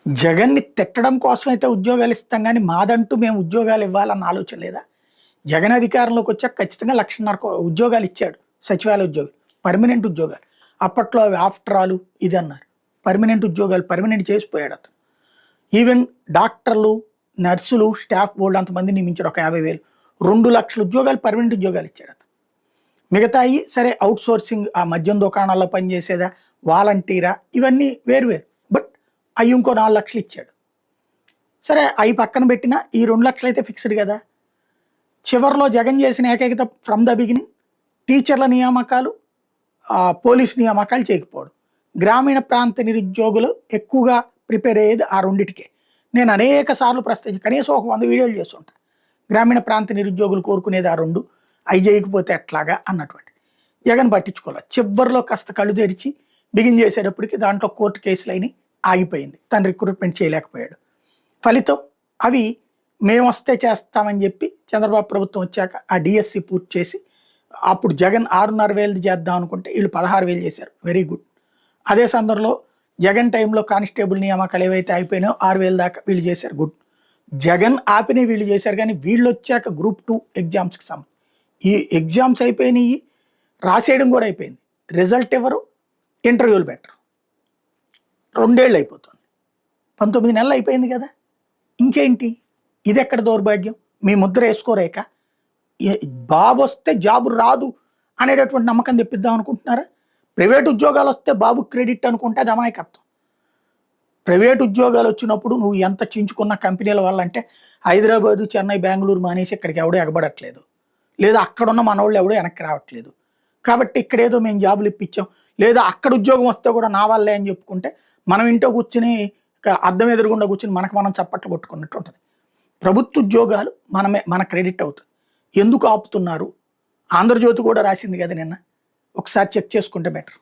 జగన్‌ని తిట్టడం కోసమైతే ఉద్యోగాలు ఇస్తాం గానీ, మాదంటూ మేము ఉద్యోగాలు ఇవ్వాలన్న ఆలోచన లేదా? జగన్ అధికారంలోకి వచ్చాక ఖచ్చితంగా 1,50,000 ఉద్యోగాలు ఇచ్చాడు. సచివాలయ ఉద్యోగాలు. పర్మనెంట్ ఉద్యోగాలు. అప్పట్లో అవి ఆఫ్టర్ ఆల్ ఇదన్నారు. పర్మనెంట్ ఉద్యోగాలు పర్మనెంట్ చేసిపోయాడు అతను. ఈవెన్ డాక్టర్లు, నర్సులు, స్టాఫ్ బోలెడు అంతమందిని నియమించాడు. ఒక 50,000. 2,00,000 ఉద్యోగాలు పర్మనెంట్ ఉద్యోగాలు ఇచ్చాడు అతను. మిగతాయి సరే ఔట్ సోర్సింగ్ ఆ మద్యం దుకాణాల్లో పనిచేసేదా, వాలంటీరా ఇవన్నీ వేరు వేరు. బట్ అయి ఇంకో 4,00,000 ఇచ్చాడు. సరే అయి పక్కన పెట్టినా ఈ 2,00,000 అయితే ఫిక్స్డ్ కదా. చివరిలో జగన్ చేసిన ఏకైకత ఫ్రమ్ ద బిగినింగ్ టీచర్ల నియామకాలు, పోలీస్ నియామకాలు చేయకపోవడం. గ్రామీణ ప్రాంత నిరుద్యోగులు ఎక్కువగా ప్రిపేర్ అయ్యేది ఆ రెండిటికే. నేను అనేక సార్లు ప్రశ్నించి కనీసం ఒక 100 వీడియోలు చేస్తుంటా. గ్రామీణ ప్రాంత నిరుద్యోగులు కోరుకునేది ఆ రెండు, అవి చేయకపోతే ఎట్లాగా అన్నటువంటి. జగన్ పట్టించుకోవాలి. చివరిలో కాస్త కళ్ళు తెరిచి బిగిన్ చేసేటప్పటికి దాంట్లో కోర్టు కేసులైన ఆగిపోయింది. తను రిక్రూట్మెంట్ చేయలేకపోయాడు. ఫలితం అవి మేము వస్తే చేస్తామని చెప్పి చంద్రబాబు ప్రభుత్వం వచ్చాక ఆ డిఎస్సి పూర్తి చేసి అప్పుడు జగన్ 6,500 చేద్దాం అనుకుంటే వీళ్ళు 16,000 చేశారు. Very good. అదే సందర్భంలో జగన్ టైంలో కానిస్టేబుల్ నియామకాలు ఏవైతే అయిపోయినాయో 6,000 దాకా వీళ్ళు చేశారు. గుడ్. జగన్ ఆపినవి వీళ్ళు చేశారు. కానీ వీళ్ళు వచ్చాక గ్రూప్ 2 ఎగ్జామ్స్కి ఈ ఎగ్జామ్స్ అయిపోయినాయి, రాసేయడం కూడా అయిపోయింది. రిజల్ట్ ఎవరు, ఇంటర్వ్యూలు పెట్టరు. 2 ఏళ్ళు అయిపోతుంది. 19 నెలలు అయిపోయింది కదా. ఇంకేంటి? ఇది ఎక్కడ దౌర్భాగ్యం? మీ ముద్ర వేసుకోరేక బాబు వస్తే జాబు రాదు అనేటటువంటి నమ్మకం తెప్పిద్దాం అనుకుంటున్నారా? ప్రైవేట్ ఉద్యోగాలు వస్తే బాబు క్రెడిట్ అనుకుంటే అది అమాయకత్వం. ప్రైవేట్ ఉద్యోగాలు వచ్చినప్పుడు నువ్వు ఎంత చించుకున్న కంపెనీల వల్ల అంటే హైదరాబాదు, చెన్నై, బెంగళూరు మానేసి ఇక్కడికి ఎవడో ఎగబడట్లేదు, లేదా అక్కడున్న మనవాళ్ళు ఎవడో వెనక్కి రావట్లేదు. కాబట్టి ఇక్కడేదో మేము జాబులు ఇప్పించాం, లేదా అక్కడ ఉద్యోగం వస్తే కూడా నా వల్లే అని చెప్పుకుంటే మనం ఇంట్లో కూర్చుని అద్దం ఎదురుగుండా కూర్చుని మనం చప్పట్లు కొట్టుకున్నట్టు ఉంటుంది. ప్రభుత్వ ఉద్యోగాలు మన క్రెడిట్ అవుతుంది. ఎందుకు ఆపుతున్నారు? ఆంధ్రజ్యోతి కూడా రాసింది కదా నిన్న. ఒకసారి చెక్ చేసుకుంటే బెటర్.